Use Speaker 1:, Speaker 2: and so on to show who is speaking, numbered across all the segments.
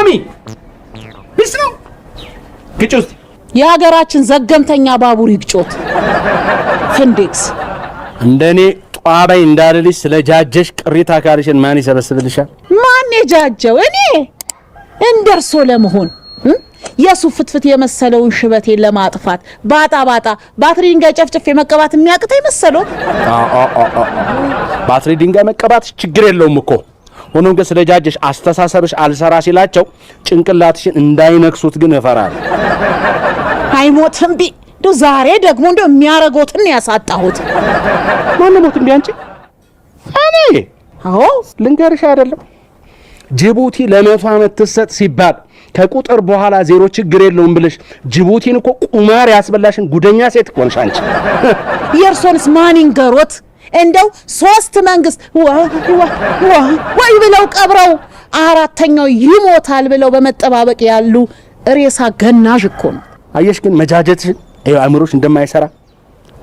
Speaker 1: ማሚ ቢስ ነው ግጭት
Speaker 2: የሀገራችን ዘገምተኛ ባቡር ይግጮት ፍንዴክስ
Speaker 1: እንደኔ ጧባይ እንዳልልሽ ስለጃጀሽ ቅሪት አካልሽን ማን ይሰበስብልሻል?
Speaker 2: ማን የጃጀው? እኔ እንደርሶ ለመሆን የሱ ፍትፍት የመሰለውን ሽበቴን ለማጥፋት ባጣ ባትሪ ድንጋይ ጨፍጨፍ መቀባት የሚያቅተኝ መሰለው?
Speaker 1: ባትሪ ድንጋይ መቀባት ችግር የለውም እኮ ሆኖም ግን ስለጃጀሽ አስተሳሰብሽ አልሰራ ሲላቸው ጭንቅላትሽን እንዳይነክሱት ግን እፈራለሁ።
Speaker 2: አይሞትም ቢ ዶ ዛሬ ደግሞ እንደ የሚያረጋውትን ያሳጣሁት
Speaker 1: ማን ሞት እንዴ አንቺ? እኔ
Speaker 2: አዎ
Speaker 1: ልንገርሽ አይደለም ጅቡቲ ለ100 ዓመት ተሰጥ ሲባል ከቁጥር በኋላ ዜሮ ችግር የለውም ብለሽ ጅቡቲን እኮ ቁማር ያስበላሽን ጉደኛ ሴት እኮ ነሽ አንቺ።
Speaker 2: የርሶንስ ማን ይንገሮት? እንደው 3 መንግስት ወይ ብለው ቀብረው አራተኛው ይሞታል ብለው በመጠባበቅ ያሉ ሬሳ ገናዥ እኮ ነው።
Speaker 1: አየሽ ግን መጃጀትሽ አእምሮሽ እንደማይሰራ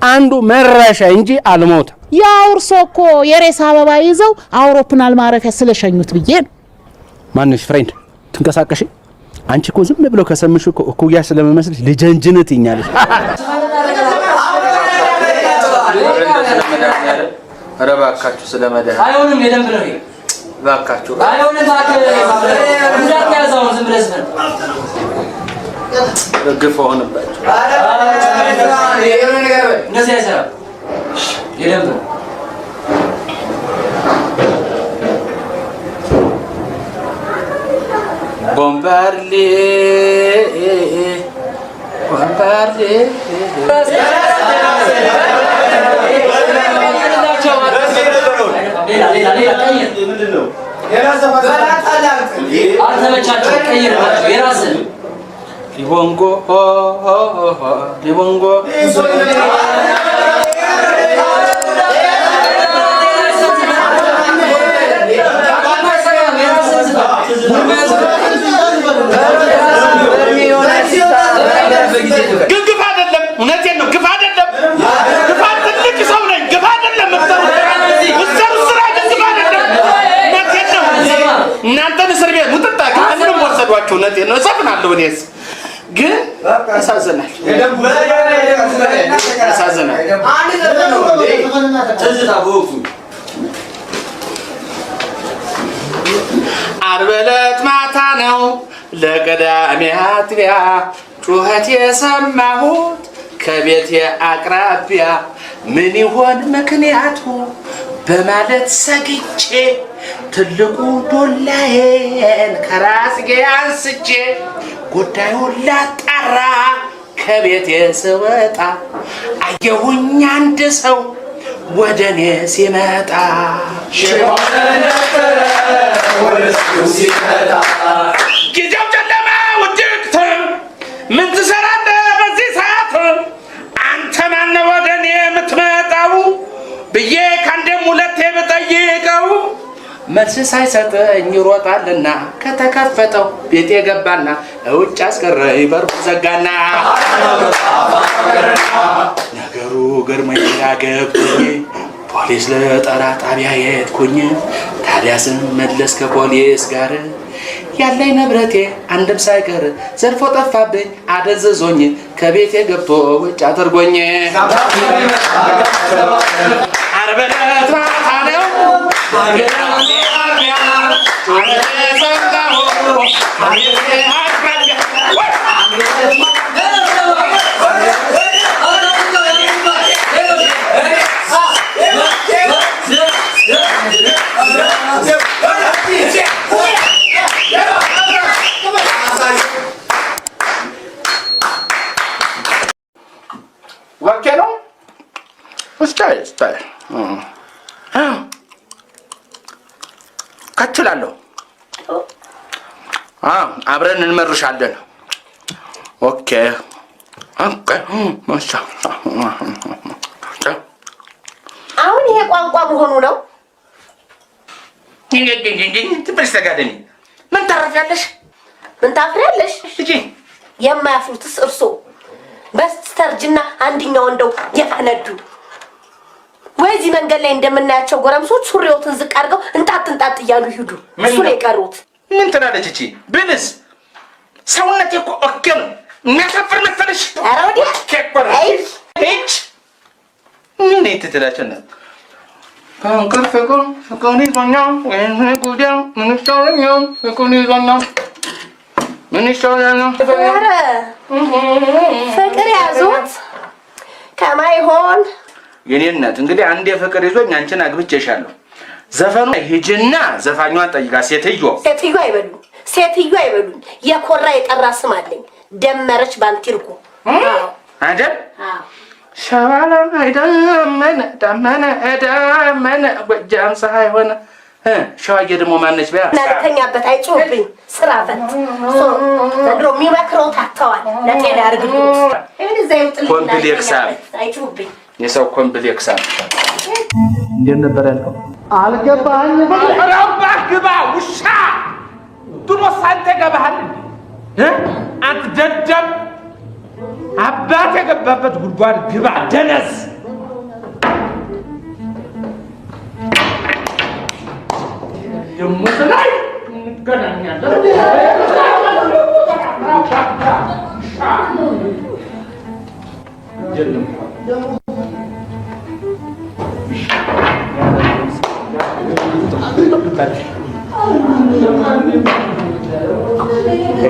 Speaker 1: አንዱ መረሻ እንጂ አልሞት።
Speaker 2: ያው እርሶ እኮ የሬሳ አበባ ይዘው አውሮፕላን ማረፊያ ስለሸኙት ብዬ ነው።
Speaker 1: ማንሽ ፍሬንድ ትንቀሳቀሽ አንቺ እኮ ዝም ብለው ከሰምሽ እኮ እኩያ ስለመመስልሽ ልጀንጅነት ይኛለሽ።
Speaker 3: ኧረ እባካችሁ ስለመዳን
Speaker 4: አይሆንም። የደንብ ነው
Speaker 3: እባካችሁ
Speaker 4: አይሆንም። እንዳትያዘው ዝም ብለህ
Speaker 3: ደግፎ ሆነባችሁ
Speaker 4: እንደዚህ አይሰራም። የደንብ ነው
Speaker 3: ቦምባርሌ ሊቦንጎ
Speaker 1: ግን ግፍ አይደለም። እውነቴን ነው። ግፍ አይደለም። ግፍ ትልቅ ሰው ነኝ። ግፍ አይደለም። ወሰሩ ስራ ግፍ አይደለም። እውነቴን ነው። እናንተን እስር ቤት ሙጥጣ ከአንድም ወሰዷቸው። እውነቴን ነው። እሰፍናለሁ። እኔስ ግን ያሳዝናል። ያሳዝናል። ዓርብ ዕለት ማታ ነው ለቅዳሜ አጥቢያ ጩኸት የሰማሁት ከቤቴ አቅራቢያ ምን ይሆን ምክንያቱ በማለት ሰግቼ ትልቁ ዶላዬን ከራስጌ አንስቼ ጉዳዩን ላጣራ ከቤቴ ስወጣ አየሁኝ አንድ ሰው ወደኔ ሲመጣ ጊዜው ጨለማ ውድቅት ምን ትሰራለህ በዚህ ሰዓት አንተ ማነው ወደኔ የምትመጣው ብዬ ከአንዴም ሁለቴ ብጠይቀው መልስ ሳይሰጠኝ ይሮጣልና ከተከፈተው ቤቴ ገባና ውጭ አስቀረኝ በሩ ዘጋና ነገሩ ገርሞኝ ገብቶኝ ፖሊስ ለጠራ ጣቢያ የሄድኩኝ ታዲያ ስመለስ ከፖሊስ ጋር ያለኝ ንብረቴ አንድም ሳይቀር ዘርፎ ጠፋብኝ አደዘዞኝ ከቤቴ ገብቶ ውጭ አድርጎኝ ዓርብ ዕለት ማታ ነው ወኬ ነው ስታይ ከችላለሁ አብረን እንመርሻለን። ኦኬ ኦኬ ማሻ
Speaker 5: አሁን ይሄ ቋንቋ መሆኑ ነው።
Speaker 1: ትበስተጋደኝ ምን ታረፊያለሽ?
Speaker 5: ምን ታፍሪያለሽ?
Speaker 1: እጂ
Speaker 5: የማያፍሩትስ እርሶ በስተርጅና አንድኛው እንደው የፈነዱ ወይዚህ መንገድ ላይ እንደምናያቸው ጎረምሶች ሱሪዎትን ዝቅ አድርገው እንጣጥ እያሉ ይሄዱ። እሱ ነው የቀሩት።
Speaker 1: ምን ትላለች እቺ ብልስ? ሰውነቴ እኮ ኦኬ ነው። የሚያሳፍር መሰለሽ?
Speaker 5: ኧረ ወዲያ
Speaker 1: እች ምን ትትላቸና ከእንቅልፍ ፍቅር ይዞኛል ወይም ጉዳይ ምን ይሻለኛል? ፍቅር ይዞኛል ምን ይሻለኛል?
Speaker 5: ኧረ ፍቅር ያዞት ከማይሆን
Speaker 1: የኔ እናት እንግዲህ አንዴ ፍቅር ይዞኝ አንቺን አግብቼሻለሁ። ዘፈኑ ሂጂና ዘፋኟን ጠይቃ። ሴትዮ አይበሉኝ የኮራ የጠራ ስም አለኝ። ደመረች ባንቲርኩ አይደል? ሸዋላ ደመነ ጎጃም ፀሐይ ሆነ። ሸዋዬ ደግሞ ማነች? በያ
Speaker 5: እናተኛበት አይጮህብኝ። ስራ ፈት ዘንድሮ የሚመክረው ታተዋል። ለጤና ያርግልኝ። እዛ ይውጥልኝ።
Speaker 1: ኮምፕሌክስ
Speaker 5: አይጮህብኝ።
Speaker 1: የሰው ኮምፕሌክስ እንዴት ነበር ያልከው?
Speaker 6: አልገባኝም።
Speaker 1: ረባህ ግባ ውሻ። ድሮስ አንተ ገባሃል አንተ ደደብ። አባት የገባበት ጉድጓድ ግባ ደነዝ። ደሞ ላይ እንገናኛለን።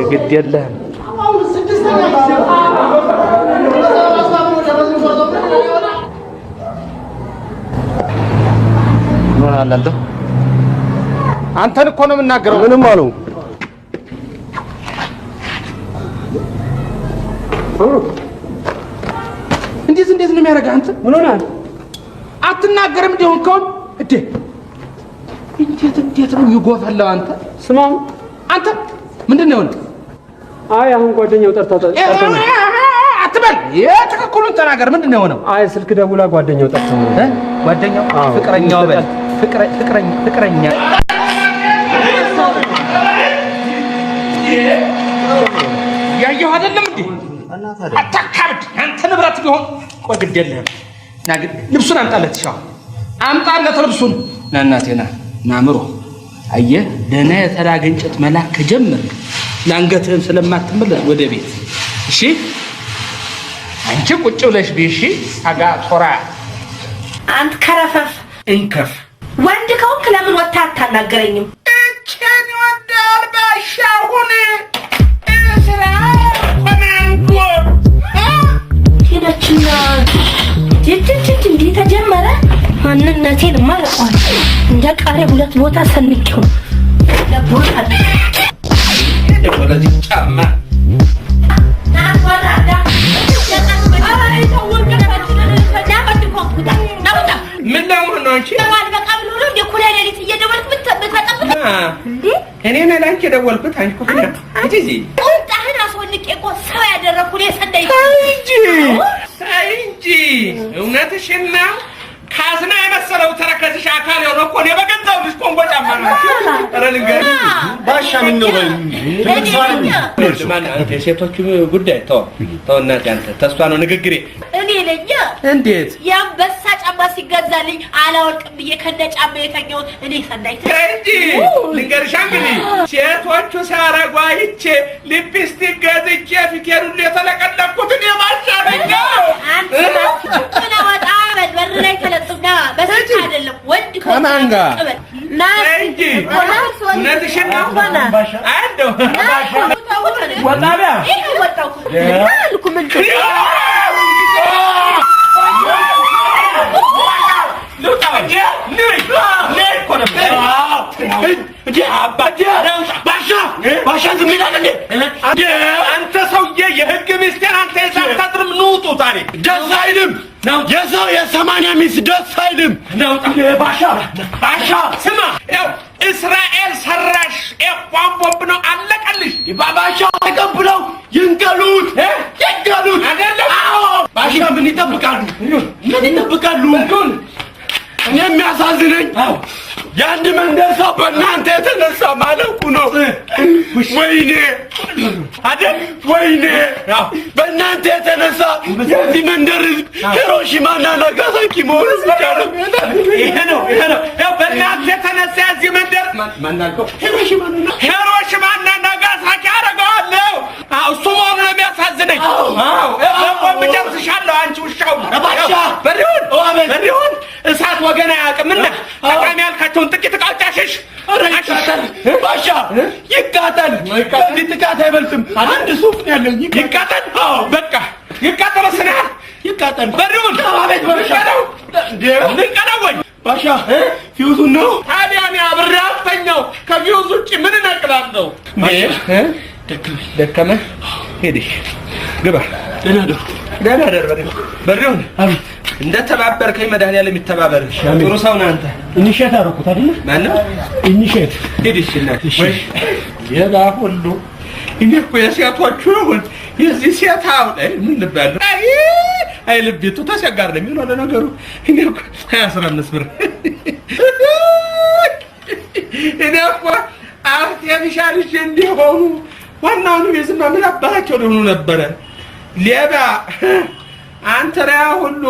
Speaker 1: ግድ የለህም። አንተን እኮ ነው የምናገረው።
Speaker 6: ምንም አለው።
Speaker 1: እንዴት ነው የሚያደርገህ? አንተ
Speaker 6: ምን ሆነህ
Speaker 1: አትናገርም? እንዲሁን ከሆነ እንዴት ነው የሚጎፈለው? አንተ
Speaker 6: ስማም፣
Speaker 1: አንተ ምንድን ነው?
Speaker 6: አይ አሁን ጓደኛው ጠርታ
Speaker 1: አትበል። የትክክሉን ተናገር። ምንድን ነው የሆነው?
Speaker 6: አይ ስልክ ደውላ ጓደኛው ጠርታ ነው።
Speaker 1: ጓደኛው ፍቅረኛው በል። ፍቅረኛ ያየው አይደለም እንዴ? አታካብድ። አንተ ንብረት ቢሆን ቆይ ግድ የለህም። ልብሱን አምጣለት። ሻው አምጣለት ልብሱን። ና እናቴ ና ናምሮ አየህ፣ ደህና የተላገ እንጨት መላክ ከጀመርክ ለአንገትህን ስለማትመለስ ወደ ቤት እሺ። አንቺ ቁጭ ብለሽ ቢሺ አጋ ቶራ
Speaker 5: አንተ ከረፈፍ
Speaker 1: እንከፍ
Speaker 5: ወንድ ከሆንክ ለምን ወጥተህ አታናገረኝም?
Speaker 1: እቺን ወዳል ባሻሁን እስራ ኮማንዶ
Speaker 5: ሄደችና ጅጅጅ እንዲህ ተጀመረ። ማንነቴን ማለቋል እንደ ቃሬ ሁለት ቦታ ሰንቄው ለቦታ
Speaker 1: ወደዚህ ጫማ ምን ነው አንቺ እኔ ነኝ ላንቺ የደወልኩት። አንቺ እኮ እንጂ
Speaker 5: ቁጣህን አስወንቄ እኮ ሰው ያደረኩ ነው ሰንደይ
Speaker 1: እንጂ እውነትሽን ነው። ካዝና የመሰለው ተረከዝሽ አካል የሆነ እኮ ነው በገንዘብ ልጅ ኮንጎ ጫማ ነው። ኧረ ልንገርሽ ባሻ ምን ነው የሴቶቹ ጉዳይ ተው እናቴ። አንተ ተስፋ ነው ንግግሬ።
Speaker 5: እኔ ለኛ
Speaker 1: እንዴት
Speaker 5: የአንበሳ ጫማ ሲገዛልኝ አላወልቅም ብዬ ከነ ጫማ የተኛሁት እኔ ሰናይት
Speaker 1: እንጂ ልንገርሽ፣ እንግዲህ ሴቶቹ ሲያረጉ አይቼ ሊፕስቲክ ገዝቼ ፊቴን ሁሉ የተለቀለኩት እኔ ባሻ ነኝ።
Speaker 5: አንተ ወጣ በር ላይ ተለጥፍና በስልክ አይደለም ወንድ
Speaker 1: ከማን ጋር
Speaker 5: እንጂ
Speaker 1: እውነትሽን ነው ባሻ አይደው ወጣቢያ
Speaker 5: ይሄ ወጣው አልኩ ምን
Speaker 1: አንተ ሰውዬ የህግ ሚስቴር አንተ የሳታጥርም ንውጡ ዛሬ
Speaker 7: ደስ አይልም። የሰው የ80 ሚስት ደስ አይልም።
Speaker 1: ባሻ ስማ፣ ያው እስራኤል ሰራሽ ቧንቧብ ነው አለቀልሽ።
Speaker 7: ባሻ ተቀብለው ይንቀሉት
Speaker 1: አይደለም?
Speaker 7: አዎ ባሻ ምን ይጠብቃሉ? የሚያሳዝነኝ የአንድ መንደር ሰው በእናንተ የተነሳ ማለቁ ነው። ወይኔ አይደል? ወይኔ በእናንተ የተነሳ የዚህ መንደር ህዝብ ሂሮሺማና ናጋሳኪ መሆኑ ብቻ ነው።
Speaker 1: ይሄ ነው ያው በእናንተ የተነሳ የዚህ መንደር
Speaker 7: ማናልከው ሂሮሺማና ያላችሁን ጥቂት ቃጫሽሽ ይቃጠል ባሻ ይቃጠል። ከዚህ ጥቃት አይበልጥም። አንድ ሱፍ ያለኝ ይቃጠል። በቃ ይቃጠል። ስና ይቃጠል። በሩን አቤት በሻው ልንቀለው ወይ ባሻ ፊውዙ ነው። ታዲያ እኔ አብሬ አስተኛው። ከፊውዙ ውጪ ምን እናቅላለሁ? ደከመ ሄድሽ ግባ። ደህና ደር በሩን አቤት እንደተባበርከኝ መድኃኒዓለም የሚተባበርሽ ጥሩ ሰው ነህ አንተ።
Speaker 6: ኢኒሼት አደረኩት አይደል?
Speaker 7: ማነው
Speaker 6: ኢኒሼት?
Speaker 7: ሂድሽ እናት ወይ የላ ሁሉ እኔ እኮ የሴቶቹ ይሁን የዚህ ሴት አውጣ ምን ልባል? አይ ልቤቱ ተሰጋር ነው የሚለው ለነገሩ። እኔ እኮ 15 ብር እኔ እኮ አርቲፊሻል እንዲሆኑ ዋናውን የዝማ ምን አባታቸው ሊሆኑ ነበረ ሌባ አንተ ራ ሁሉ